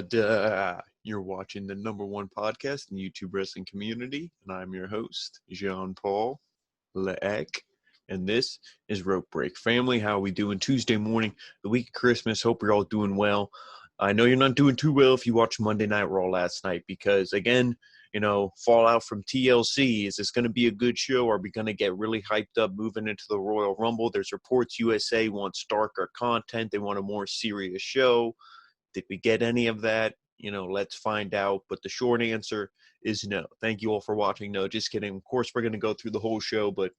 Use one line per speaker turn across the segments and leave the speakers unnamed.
Adaaaaaa. You're watching the #1 podcast in the YouTube wrestling community, and I'm your host, Jean-Paul Leek, and this is Rope Break. Family, how are we doing? Tuesday morning, the week of Christmas. Hope you're all doing well. I know you're not doing too well if you watched Monday Night Raw last night because, again, fallout from TLC. Is this going to be a good show? Are we going to get really hyped up moving into the Royal Rumble? There's reports USA wants darker content. They want a more serious show. Did we get any of that? Let's find out. But the short answer is no. Thank you all for watching. No, just kidding. Of course, we're going to go through the whole show. But,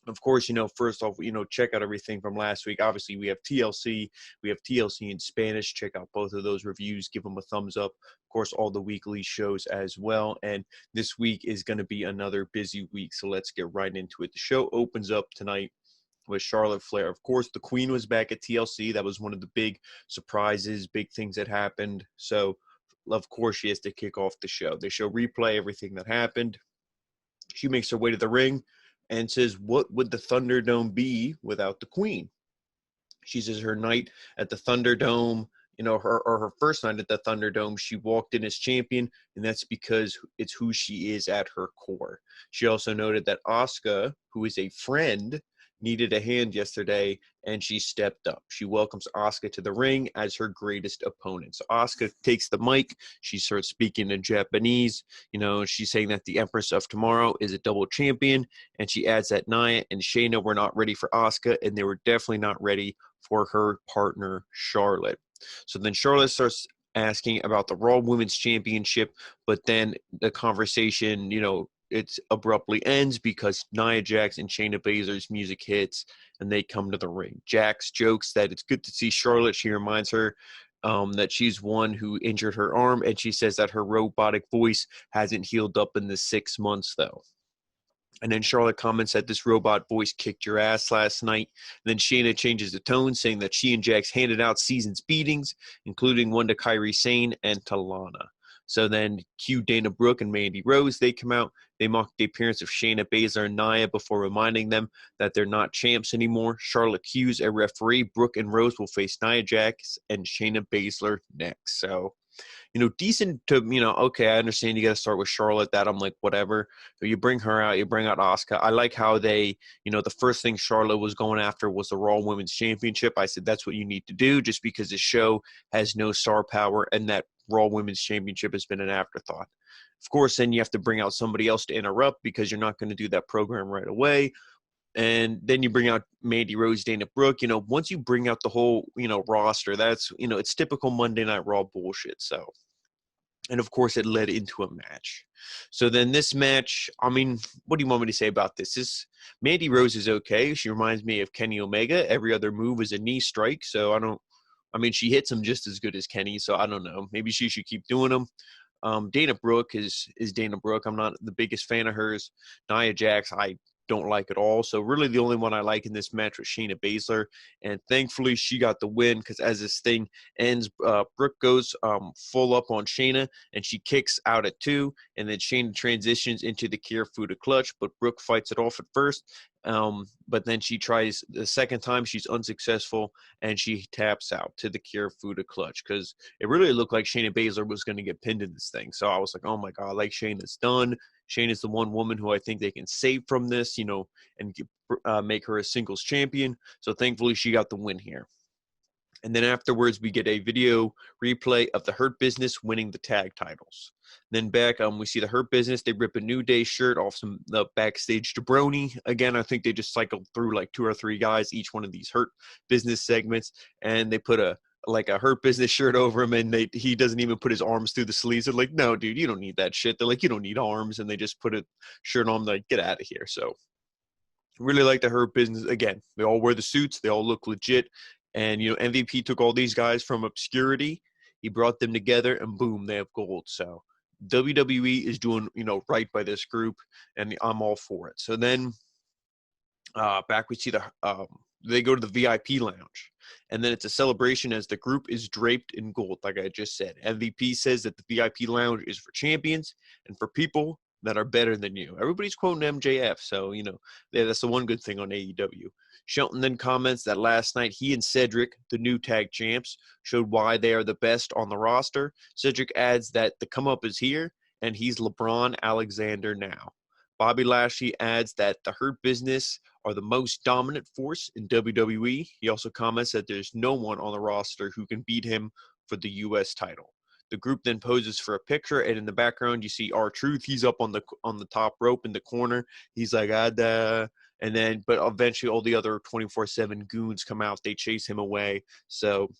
of course, first off, check out everything from last week. Obviously, we have TLC. We have TLC in Spanish. Check out both of those reviews. Give them a thumbs up. Of course, all the weekly shows as well. And this week is going to be another busy week. So let's get right into it. The show opens up tonight with Charlotte Flair. Of course, the Queen was back at TLC. That was one of the big surprises, big things that happened. So, of course, she has to kick off the show. They show replay everything that happened. She makes her way to the ring and says, what would the Thunderdome be without the Queen? She says her night at the Thunderdome, her first night at the Thunderdome, she walked in as champion, and that's because it's who she is at her core. She also noted that Asuka, who is a friend, needed a hand yesterday, and she stepped up. She welcomes Asuka to the ring as her greatest opponent. So Asuka takes the mic. She starts speaking in Japanese. She's saying that the Empress of Tomorrow is a double champion, and she adds that Nia and Shayna were not ready for Asuka, and they were definitely not ready for her partner, Charlotte. So then Charlotte starts asking about the Raw Women's Championship, but then the conversation, it abruptly ends because Nia Jax and Shayna Baszler's music hits and they come to the ring. Jax jokes that it's good to see Charlotte. She reminds her that she's one who injured her arm, and she says that her robotic voice hasn't healed up in the 6 months, though. And then Charlotte comments that this robot voice kicked your ass last night. And then Shayna changes the tone, saying that she and Jax handed out season's beatings, including one to Kairi Sane and to Lana. So then cue Dana Brooke and Mandy Rose. They come out. They mock the appearance of Shayna Baszler and Nia before reminding them that they're not champs anymore. Charlotte cues a referee. Brooke and Rose will face Nia Jax and Shayna Baszler next. So, decent to, okay, I understand you got to start with Charlotte. That I'm like, whatever. So you bring her out. You bring out Asuka. I like how they, the first thing Charlotte was going after was the Raw Women's Championship. I said, that's what you need to do just because the show has no star power and that Raw Women's Championship has been an afterthought. Of course, then you have to bring out somebody else to interrupt because you're not going to do that program right away. And then you bring out Mandy Rose, Dana Brooke. Once you bring out the whole, roster, that's, it's typical Monday Night Raw bullshit. So, and of course, it led into a match. So then this match, what do you want me to say about this? Mandy Rose is okay. She reminds me of Kenny Omega. Every other move is a knee strike. So she hits him just as good as Kenny. So I don't know. Maybe she should keep doing them. Dana Brooke is Dana Brooke. I'm not the biggest fan of hers. Nia Jax, I don't like at all. So really the only one I like in this match was Shayna Baszler. And thankfully she got the win because as this thing ends, Brooke goes full up on Shayna and she kicks out at 2. And then Shayna transitions into the Kirifuda clutch, but Brooke fights it off at first. But then she tries the second time, she's unsuccessful, and she taps out to the Kirifuda clutch because it really looked like Shayna Baszler was going to get pinned in this thing. So I was like, oh my God, like Shayna's done. Shayna's the one woman who I think they can save from this, and make her a singles champion. So thankfully she got the win here. And then afterwards, we get a video replay of the Hurt Business winning the tag titles. Then back, we see the Hurt Business. They rip a New Day shirt off the backstage jabroni. Again, I think they just cycled through like 2 or 3 guys, each one of these Hurt Business segments. And they put a Hurt Business shirt over him, and he doesn't even put his arms through the sleeves. They're like, no, dude, you don't need that shit. They're like, you don't need arms. And they just put a shirt on, like, get out of here. So really like the Hurt Business. Again, they all wear the suits. They all look legit. And, MVP took all these guys from obscurity. He brought them together, and boom, they have gold. So WWE is doing, right by this group, and I'm all for it. So then back we see they go to the VIP lounge. And then it's a celebration as the group is draped in gold, like I just said. MVP says that the VIP lounge is for champions and for people that are better than you. Everybody's quoting MJF, so, yeah, that's the one good thing on AEW. Shelton then comments that last night he and Cedric, the new tag champs, showed why they are the best on the roster. Cedric adds that the come-up is here, and he's LeBron Alexander now. Bobby Lashley adds that the Hurt Business are the most dominant force in WWE. He also comments that there's no one on the roster who can beat him for the U.S. title. The group then poses for a picture, and in the background you see R-Truth. He's up on the top rope in the corner. He's like, Adaaaaaa. And then, but eventually all the other 24/7 goons come out. They chase him away. So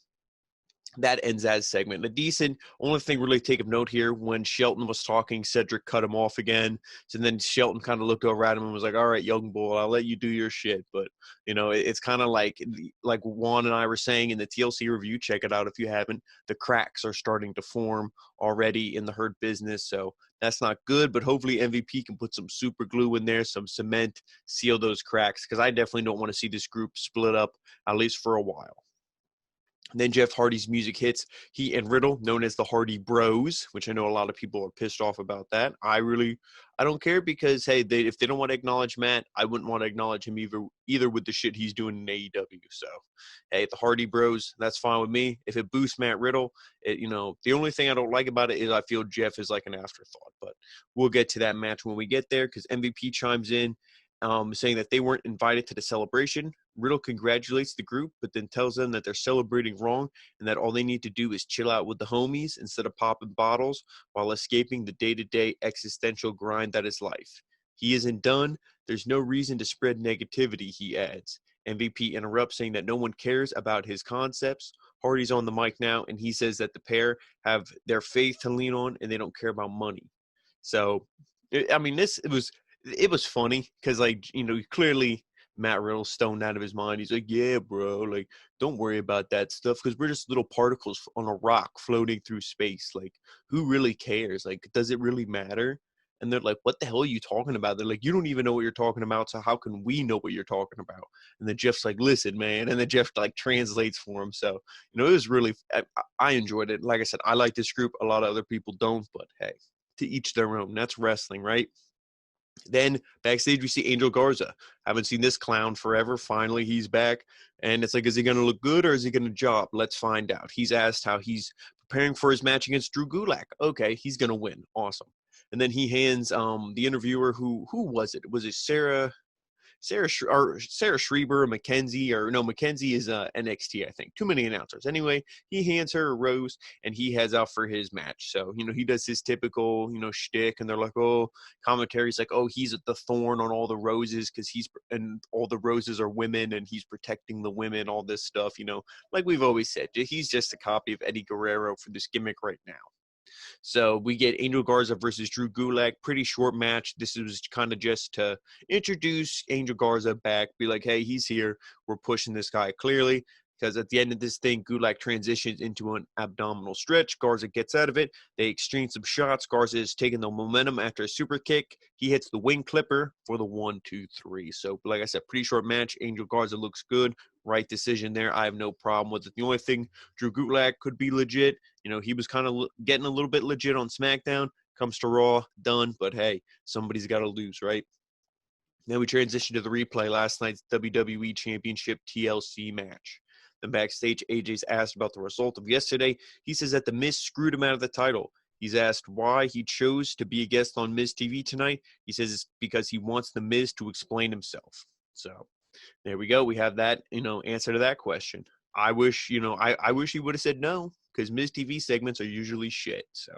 that ends that segment. The decent only thing really to take of note here, when Shelton was talking, Cedric cut him off again. So then Shelton kind of looked over at him and was like, all right, young boy, I'll let you do your shit. But, it's kind of like Juan and I were saying in the TLC review, check it out if you haven't, the cracks are starting to form already in the Hurt Business. So that's not good, but hopefully MVP can put some super glue in there, some cement, seal those cracks, because I definitely don't want to see this group split up, at least for a while. Then Jeff Hardy's music hits. He and Riddle, known as the Hardy Bros, which I know a lot of people are pissed off about that. I don't care, because, hey, if they don't want to acknowledge Matt, I wouldn't want to acknowledge him either with the shit he's doing in AEW. So, hey, the Hardy Bros, that's fine with me. If it boosts Matt Riddle, the only thing I don't like about it is I feel Jeff is like an afterthought. But we'll get to that match when we get there, because MVP chimes in, saying that they weren't invited to the celebration. Riddle congratulates the group, but then tells them that they're celebrating wrong and that all they need to do is chill out with the homies instead of popping bottles while escaping the day-to-day existential grind that is life. He isn't done. There's no reason to spread negativity, he adds. MVP interrupts, saying that no one cares about his concepts. Hardy's on the mic now, and he says that the pair have their faith to lean on and they don't care about money. So, it was funny because, clearly Matt Riddle's stoned out of his mind. He's like, yeah, bro, don't worry about that stuff, because we're just little particles on a rock floating through space. Who really cares? Does it really matter? And they're like, what the hell are you talking about? They're like, you don't even know what you're talking about, so how can we know what you're talking about? And then Jeff's like, listen, man. And then Jeff, translates for him. So, it was really – I enjoyed it. Like I said, I like this group. A lot of other people don't, but, hey, to each their own. That's wrestling, right? Then backstage, we see Angel Garza. Haven't seen this clown forever. Finally, he's back. And it's like, is he going to look good or is he going to job? Let's find out. He's asked how he's preparing for his match against Drew Gulag. Okay, he's going to win. Awesome. And then he hands the interviewer, who was it? Was it Sarah Schreiber, Mackenzie is NXT, I think. Too many announcers. Anyway, he hands her a rose, and he heads out for his match. So, he does his typical, shtick, and they're like, oh, commentary's like, oh, he's the thorn on all the roses because and all the roses are women, and he's protecting the women, all this stuff, like we've always said. He's just a copy of Eddie Guerrero for this gimmick right now. So we get Angel Garza versus Drew Gulag. Pretty short match. This was kind of just to introduce Angel Garza back. Be like, hey, he's here. We're pushing this guy clearly. Because at the end of this thing, Gulag transitions into an abdominal stretch. Garza gets out of it. They exchange some shots. Garza is taking the momentum after a super kick. He hits the wing clipper for the 1, 2, 3. So, like I said, pretty short match. Angel Garza looks good. Right decision there. I have no problem with it. The only thing, Drew Gulag could be legit. He was kind of getting a little bit legit on SmackDown. Comes to Raw, done. But, hey, somebody's got to lose, right? Then we transition to the replay, last night's WWE Championship TLC match. Then backstage, AJ's asked about the result of yesterday. He says that The Miz screwed him out of the title. He's asked why he chose to be a guest on Miz TV tonight. He says it's because he wants The Miz to explain himself. So there we go. We have that, answer to that question. I wish, I wish he would have said no, because Miz TV segments are usually shit. So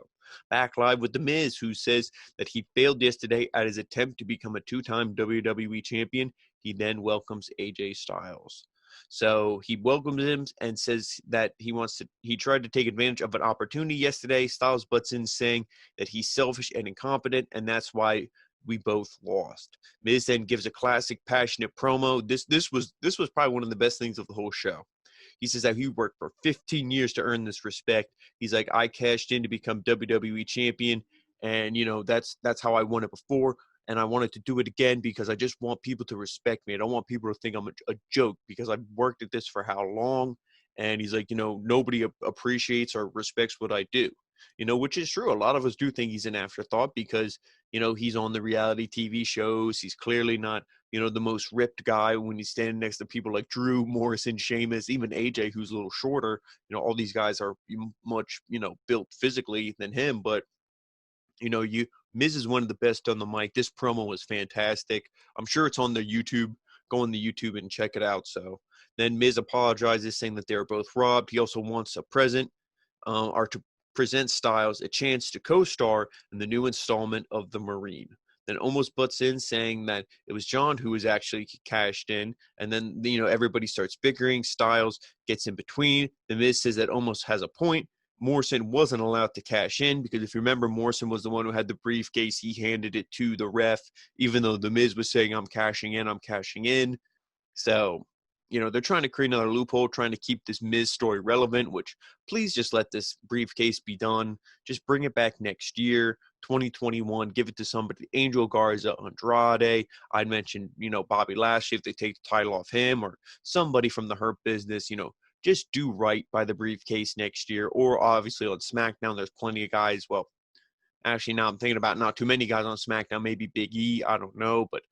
back live with The Miz, who says that he failed yesterday at his attempt to become a 2-time WWE champion. He then welcomes AJ Styles. So he welcomes him and says that he tried to take advantage of an opportunity yesterday. Styles butts in, saying that he's selfish and incompetent, and that's why we both lost. Miz then gives a classic passionate promo. This was probably one of the best things of the whole show. He says that he worked for 15 years to earn this respect. He's like, I cashed in to become WWE champion, and that's how I won it before. And I wanted to do it again because I just want people to respect me. I don't want people to think I'm a joke, because I've worked at this for how long. And he's like, nobody appreciates or respects what I do. which is true. A lot of us do think he's an afterthought because, he's on the reality TV shows. He's clearly not, the most ripped guy when he's standing next to people like Drew, Morrison, Sheamus, even AJ, who's a little shorter. All these guys are much, built physically than him. But, Miz is one of the best on the mic. This promo was fantastic. I'm sure it's on the YouTube. Go on the YouTube and check it out. So then Miz apologizes, saying that they were both robbed. He also wants a present, or to present Styles a chance to co-star in the new installment of The Marine. Then almost butts in, saying that it was John who was actually cashed in. And then, everybody starts bickering. Styles gets in between. The Miz says that almost has a point. Morrison wasn't allowed to cash in because if you remember, Morrison was the one who had the briefcase. He handed it to the ref, even though the Miz was saying, I'm cashing in. So, they're trying to create another loophole, trying to keep this Miz story relevant, which please just let this briefcase be done. Just bring it back next year, 2021. Give it to somebody, Angel Garza, Andrade. I'd mention, Bobby Lashley if they take the title off him, or somebody from the Hurt Business, just do right by the briefcase next year. Or obviously on SmackDown, there's plenty of guys. Well, actually, now I'm thinking about not too many guys on SmackDown, maybe Big E, I don't know. But,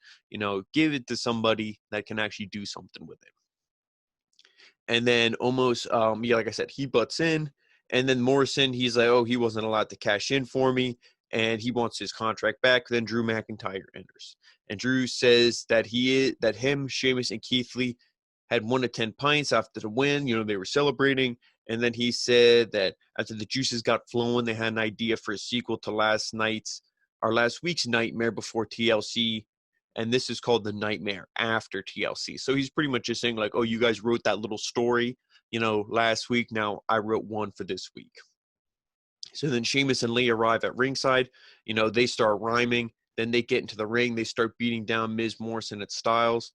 give it to somebody that can actually do something with it. And then almost, like I said, he butts in. And then Morrison, he's like, oh, he wasn't allowed to cash in for me. And he wants his contract back. Then Drew McIntyre enters. And Drew says that him, Sheamus, and Keith Lee had 1 to 10 pints after the win. They were celebrating. And then he said that after the juices got flowing, they had an idea for a sequel to last week's Nightmare before TLC. And this is called The Nightmare After TLC. So he's pretty much just saying like, oh, you guys wrote that little story, last week. Now I wrote one for this week. So then Sheamus and Lee arrive at ringside. They start rhyming. Then they get into the ring. They start beating down Miz, Morrison, and Styles.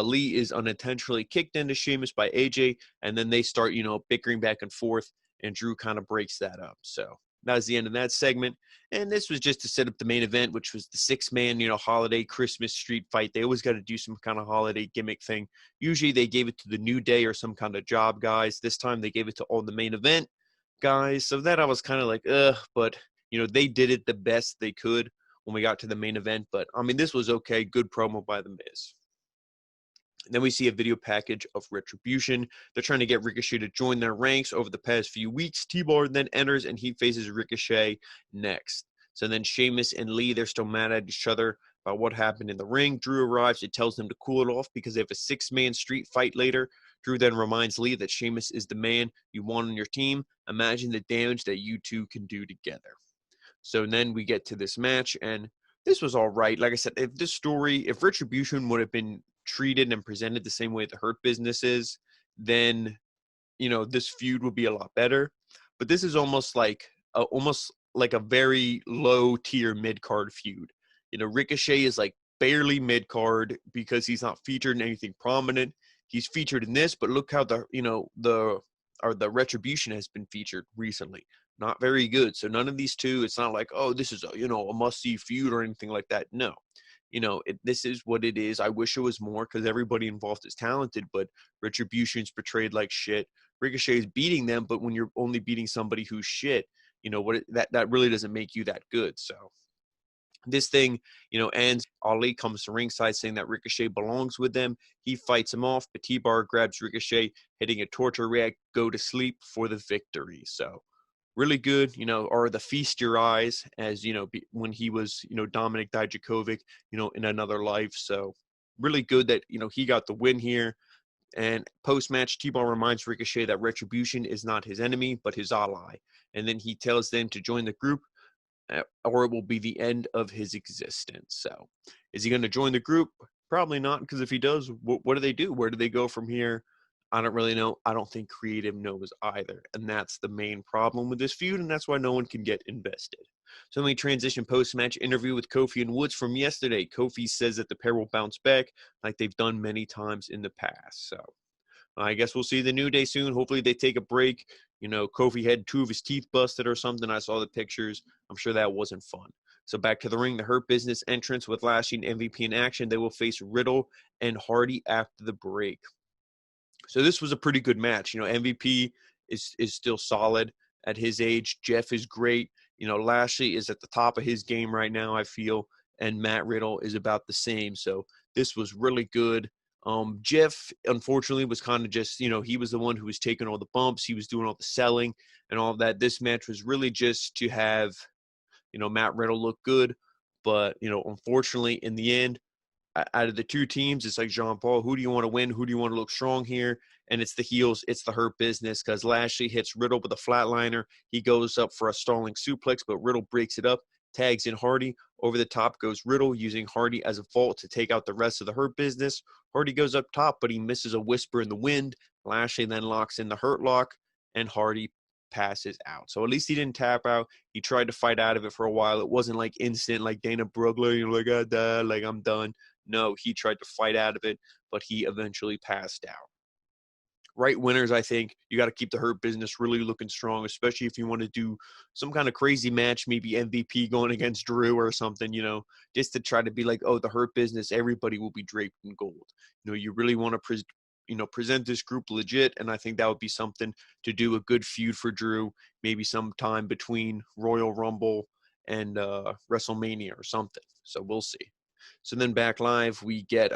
Lee is unintentionally kicked into Sheamus by AJ. And then they start, bickering back and forth. And Drew kind of breaks that up. So that was the end of that segment. And this was just to set up the main event, which was the 6-man, holiday Christmas street fight. They always got to do some kind of holiday gimmick thing. Usually they gave it to the New Day or some kind of job guys. This time they gave it to all the main event guys. So that I was kind of like, but, they did it the best they could when we got to the main event. But, this was okay. Good promo by The Miz. Then we see a video package of Retribution. They're trying to get Ricochet to join their ranks over the past few weeks. T-Bar then enters, and he faces Ricochet next. So then Sheamus and Lee, they're still mad at each other about what happened in the ring. Drew arrives. It tells them to cool it off because they have a 6-man street fight later. Drew then reminds Lee that Sheamus is the man you want on your team. Imagine the damage that you two can do together. So then we get to this match, and this was all right. Like I said, if Retribution would have been treated and presented the same way the Hurt Business is, then this feud would be a lot better. But this is almost like a very low tier mid card feud. Ricochet is like barely mid card because he's not featured in anything prominent. He's featured in this, but look how the Retribution has been featured recently. Not very good. So none of these two, it's not like, oh, this is a must-see feud or anything like that. No. This is what it is. I wish it was more because everybody involved is talented, but Retribution's portrayed like shit. Ricochet is beating them, but when you're only beating somebody who's shit, that really doesn't make you that good. So this thing, ends. Ali comes to ringside saying that Ricochet belongs with them. He fights him off, but T-Bar grabs Ricochet, hitting a torture rag, go to sleep for the victory. So really good, or the Feast Your Eyes, as, when he was, Dominic Dijakovic, in another life. So really good that, he got the win here. And post-match, T-Bar reminds Ricochet that Retribution is not his enemy, but his ally. And then he tells them to join the group, or it will be the end of his existence. So is he going to join the group? Probably not, because if he does, what do they do? Where do they go from here? I don't really know. I don't think creative knows either. And that's the main problem with this feud, and that's why no one can get invested. So then we transition post-match interview with Kofi and Woods from yesterday. Kofi says that the pair will bounce back like they've done many times in the past. So I guess we'll see the New Day soon. Hopefully they take a break. Kofi had 2 of his teeth busted or something. I saw the pictures. I'm sure that wasn't fun. So back to the ring, the Hurt Business entrance with Lashley and MVP in action. They will face Riddle and Hardy after the break. So this was a pretty good match. MVP is still solid. at his age. Jeff is great. Lashley is at the top of his game right now, I feel, and Matt Riddle is about the same. So this was really good. Jeff, unfortunately, was kind of just, he was the one who was taking all the bumps. He was doing all the selling and all of that. This match was really just to have, Matt Riddle look good. But, unfortunately, in the end, out of the two teams, it's like Jean Paul, who do you want to win? Who do you want to look strong here? And it's the heels. It's the Hurt Business because Lashley hits Riddle with a flatliner. He goes up for a stalling suplex, but Riddle breaks it up, tags in Hardy. Over the top goes Riddle, using Hardy as a vault to take out the rest of the Hurt Business. Hardy goes up top, but he misses a whisper in the wind. Lashley then locks in the Hurt Lock, and Hardy passes out. So at least he didn't tap out. He tried to fight out of it for a while. It wasn't like instant, like Dana Brooke, like, I'm done. No, he tried to fight out of it, but he eventually passed out. Right winners, I think. You got to keep the Hurt Business really looking strong, especially if you want to do some kind of crazy match, maybe MVP going against Drew or something, just to try to be like, oh, the Hurt Business, everybody will be draped in gold. You really want to present this group legit, and I think that would be something to do a good feud for Drew, maybe sometime between Royal Rumble and WrestleMania or something. So we'll see. So then back live, we get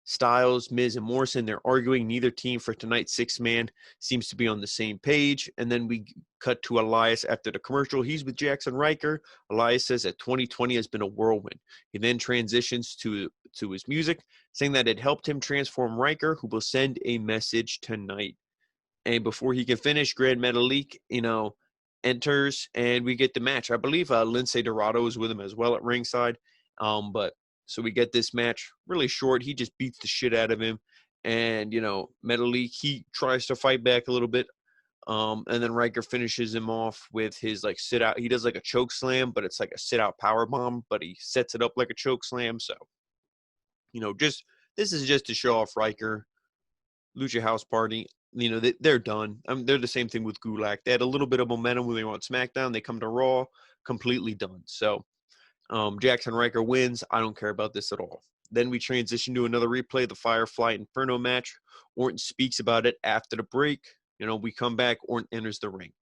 Styles, Miz, and Morrison. They're arguing. Neither team for tonight's six-man seems to be on the same page. And then we cut to Elias after the commercial. He's with Jackson Riker. Elias says that 2020 has been a whirlwind. He then transitions to his music, saying that it helped him transform Riker, who will send a message tonight. And before he can finish, Grand Metalik, enters, and we get the match. I believe Lince Dorado is with him as well at ringside. So we get this match really short. He just beats the shit out of him. And, Metalik, he tries to fight back a little bit. And then Riker finishes him off with his, sit out. He does, a choke slam, but it's like a sit-out power bomb. But he sets it up like a choke slam. So, this is just to show off Riker. Lucha House Party, they're done. They're the same thing with Gulag. They had a little bit of momentum when they were on SmackDown. They come to Raw, completely done. So, Jackson Riker wins. I don't care about this at all. Then we transition to another replay, the Firefly Inferno match. Orton speaks about it after the break. We come back. Orton enters the ring.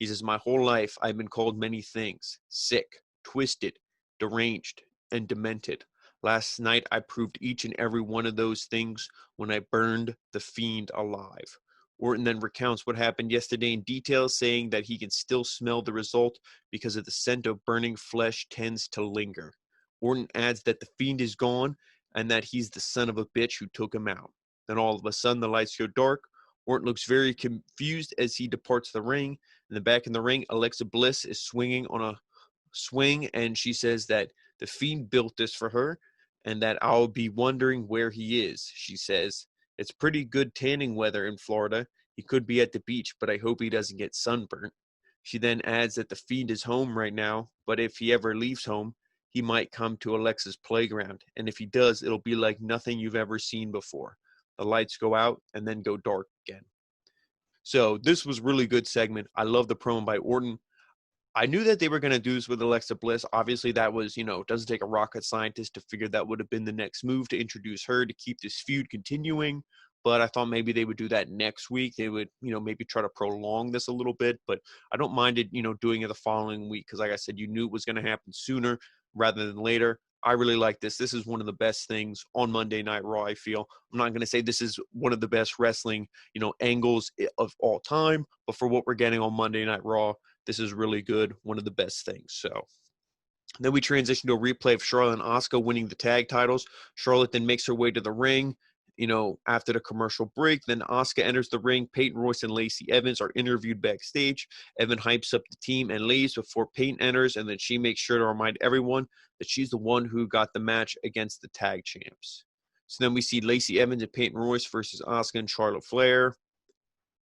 He says, my whole life I've been called many things. Sick, twisted, deranged, and demented. Last night I proved each and every one of those things when I burned the Fiend alive. Orton then recounts what happened yesterday in detail, saying that he can still smell the result because of the scent of burning flesh tends to linger. Orton adds that the Fiend is gone and that he's the son of a bitch who took him out. Then all of a sudden the lights go dark. Orton looks very confused as he departs the ring. In the back in the ring, Alexa Bliss is swinging on a swing, and she says that the Fiend built this for her and that I'll be wondering where he is. She says, it's pretty good tanning weather in Florida. He could be at the beach, but I hope he doesn't get sunburnt. She then adds that the Fiend is home right now, but if he ever leaves home, he might come to Alexa's playground. And if he does, it'll be like nothing you've ever seen before. The lights go out and then go dark again. So this was a really good segment. I love the promo by Orton. I knew that they were going to do this with Alexa Bliss. Obviously, that was, it doesn't take a rocket scientist to figure that would have been the next move to introduce her to keep this feud continuing. But I thought maybe they would do that next week. They would, maybe try to prolong this a little bit. But I don't mind it, doing it the following week because, like I said, you knew it was going to happen sooner rather than later. I really like this. This is one of the best things on Monday Night Raw, I feel. I'm not going to say this is one of the best wrestling, angles of all time. But for what we're getting on Monday Night Raw, this is really good. One of the best things. So then we transition to a replay of Charlotte and Asuka winning the tag titles. Charlotte then makes her way to the ring, after the commercial break. Then Asuka enters the ring. Peyton, Royce, and Lacey Evans are interviewed backstage. Evan hypes up the team and leaves before Peyton enters, and then she makes sure to remind everyone that she's the one who got the match against the tag champs. So then we see Lacey Evans and Peyton Royce versus Asuka and Charlotte Flair.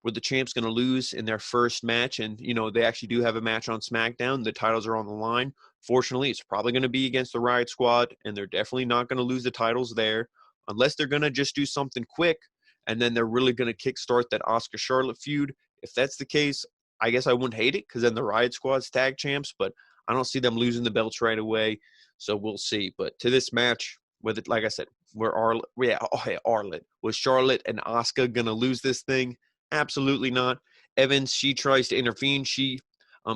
Were the champs going to lose in their first match? And, they actually do have a match on SmackDown. The titles are on the line. Fortunately, it's probably going to be against the Riot Squad, and they're definitely not going to lose the titles there unless they're going to just do something quick, and then they're really going to kickstart that Asuka-Charlotte feud. If that's the case, I guess I wouldn't hate it because then the Riot Squad's tag champs, but I don't see them losing the belts right away, so we'll see. But to this match, with it, like I said, Arlett. Was Charlotte and Asuka going to lose this thing? Absolutely not. Evans, she tries to intervene. She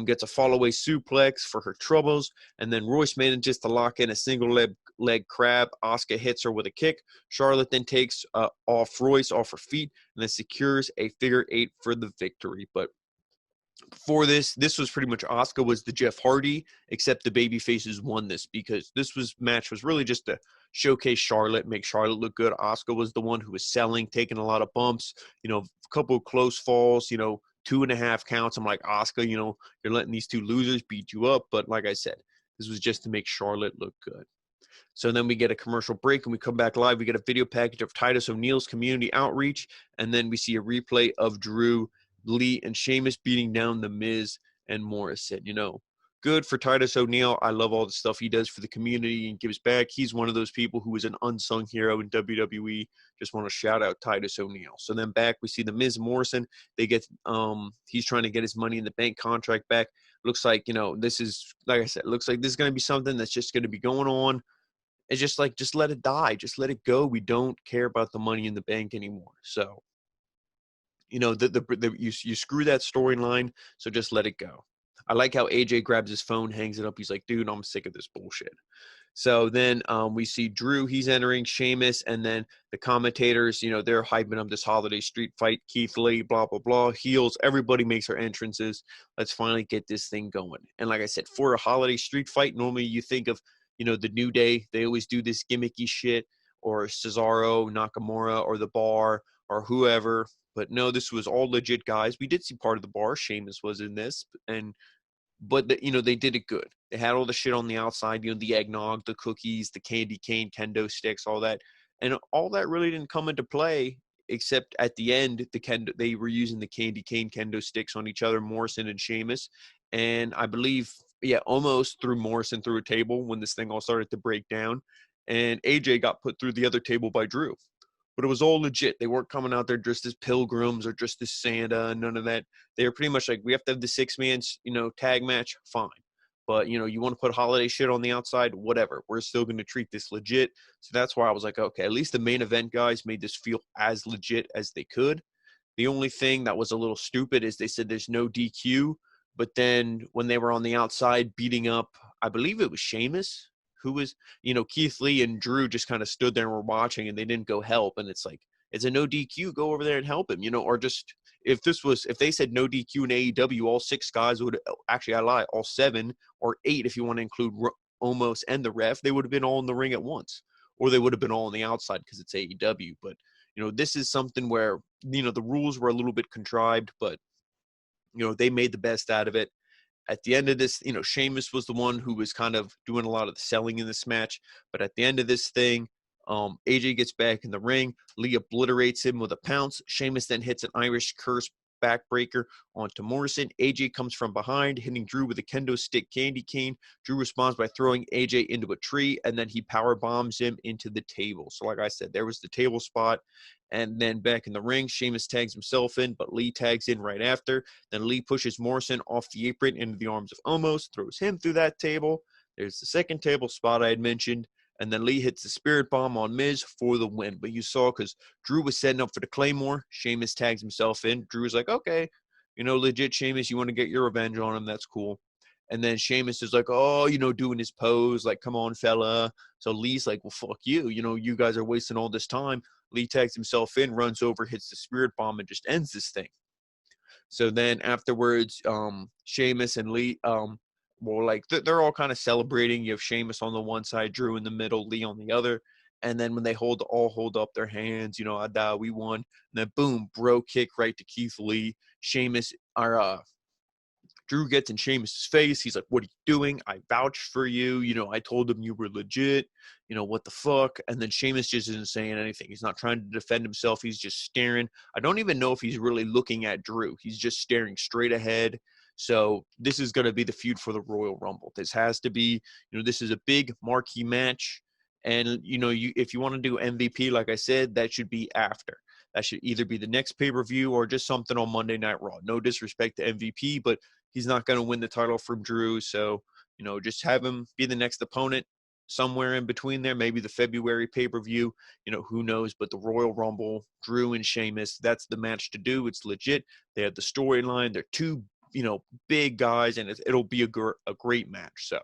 gets a fall-away suplex for her troubles. And then Royce manages to lock in a single leg crab. Asuka hits her with a kick. Charlotte then takes off Royce off her feet and then secures a figure 8 for the victory. But before this was pretty much Asuka was the Jeff Hardy, except the baby faces won this because this match was really just to showcase Charlotte, make Charlotte look good. Asuka was the one who was selling, taking a lot of bumps, a couple of close falls, 2.5 counts. I'm like, Asuka, you're letting these two losers beat you up. But like I said, this was just to make Charlotte look good. So then we get a commercial break and we come back live. We get a video package of Titus O'Neil's community outreach. And then we see a replay of Drew, Lee, and Sheamus beating down The Miz and Morrison. Good for Titus O'Neil. I love all the stuff he does for the community and gives back. He's one of those people who is an unsung hero in WWE. Just want to shout out Titus O'Neil. So then back we see The Miz and Morrison. They get he's trying to get his Money in the Bank contract back. Looks like, this is, like I said, looks like this is going to be something that's just going to be going on. It's just like, just let it die. Just let it go. We don't care about the Money in the Bank anymore. So, you screw that storyline, so just let it go. I like how AJ grabs his phone, hangs it up. He's like, dude, I'm sick of this bullshit. So then we see Drew. He's entering, Sheamus, and then the commentators, they're hyping up this holiday street fight. Keith Lee, blah, blah, blah. Heels. Everybody makes their entrances. Let's finally get this thing going. And like I said, for a holiday street fight, normally you think of, the New Day. They always do this gimmicky shit, or Cesaro, Nakamura, or The Bar, or whoever. But no, this was all legit guys. We did see part of The Bar. Sheamus was in this. But they did it good. They had all the shit on the outside, the eggnog, the cookies, the candy cane, kendo sticks, all that. And all that really didn't come into play, except at the end, they were using the candy cane kendo sticks on each other, Morrison and Sheamus. And I believe, almost threw Morrison through a table when this thing all started to break down. And AJ got put through the other table by Drew. But it was all legit. They weren't coming out there just as pilgrims or just as Santa, none of that. They were pretty much like, we have to have the 6-man, tag match, fine. But, you want to put holiday shit on the outside, whatever. We're still going to treat this legit. So that's why I was like, okay, at least the main event guys made this feel as legit as they could. The only thing that was a little stupid is they said there's no DQ. But then when they were on the outside beating up, I believe it was Sheamus, who was, Keith Lee and Drew just kind of stood there and were watching and they didn't go help. And it's like, it's a no DQ, go over there and help him, or just, if they said no DQ in AEW, all 6 guys would, actually I lie, all 7 or 8, if you want to include Omos and the ref, they would have been all in the ring at once, or they would have been all on the outside because it's AEW. But, this is something where, the rules were a little bit contrived, but, they made the best out of it. At the end of this, Sheamus was the one who was kind of doing a lot of the selling in this match. But at the end of this thing, AJ gets back in the ring. Lee obliterates him with a pounce. Sheamus then hits an Irish curse backbreaker onto Morrison. AJ comes from behind, hitting Drew with a kendo stick candy cane. Drew responds by throwing AJ into a tree, and then he power bombs him into the table. So like I said, there was the table spot. And then back in the ring, Sheamus tags himself in, but Lee tags in right after. Then Lee pushes Morrison off the apron into the arms of Omos, throws him through that table. There's the second table spot I had mentioned. And then Lee hits the Spirit Bomb on Miz for the win. But you saw, because Drew was setting up for the Claymore, Sheamus tags himself in. Drew was like, okay, legit Sheamus, you want to get your revenge on him, that's cool. And then Sheamus is like, oh, doing his pose, like, come on, fella. So Lee's like, well, fuck you. You guys are wasting all this time. Lee tags himself in, runs over, hits the Spirit Bomb, and just ends this thing. So then afterwards, Sheamus and Lee, they're all kind of celebrating. You have Sheamus on the one side, Drew in the middle, Lee on the other. And then when they all hold up their hands, Adaaaaaa, we won. And then boom, bro kick right to Keith Lee. Drew gets in Sheamus' face. He's like, what are you doing? I vouched for you. I told him you were legit. What the fuck? And then Sheamus just isn't saying anything. He's not trying to defend himself. He's just staring. I don't even know if he's really looking at Drew. He's just staring straight ahead. So this is going to be the feud for the Royal Rumble. This has to be, this is a big marquee match. And, if you want to do MVP, like I said, that should be after. That should either be the next pay-per-view or just something on Monday Night Raw. No disrespect to MVP, but he's not going to win the title from Drew. So, just have him be the next opponent. somewhere in between there, maybe the February pay-per-view, who knows, but the Royal Rumble, Drew and Sheamus, that's the match to do. It's legit. They have the storyline. They're two, big guys, and it'll be a great match. So,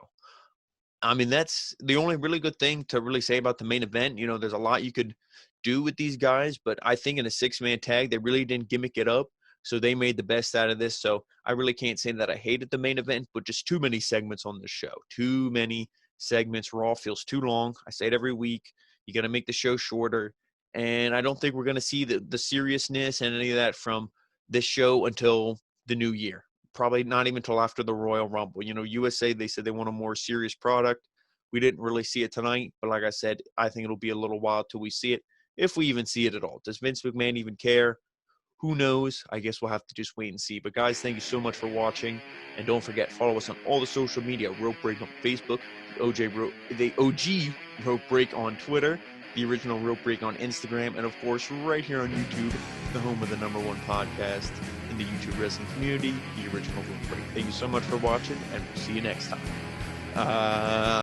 I mean, that's the only really good thing to really say about the main event. There's a lot you could do with these guys, but I think in a 6-man tag, they really didn't gimmick it up. So they made the best out of this. So I really can't say that I hated the main event, but just too many segments on the show. Too many segments. Raw feels too long. I say it every week. You got to make the show shorter. And I don't think we're going to see the seriousness and any of that from this show until the new year. Probably not even until after the Royal Rumble. USA, they said they want a more serious product. We didn't really see it tonight. But like I said, I think it'll be a little while till we see it, if we even see it at all. Does Vince McMahon even care? Who knows? I guess we'll have to just wait and see. But guys, thank you so much for watching. And don't forget, follow us on all the social media. Rope Break on Facebook, the OG Rope Break on Twitter, the original Rope Break on Instagram, and of course, right here on YouTube, the home of the #1 podcast in the YouTube wrestling community, the original Rope Break. Thank you so much for watching, and we'll see you next time.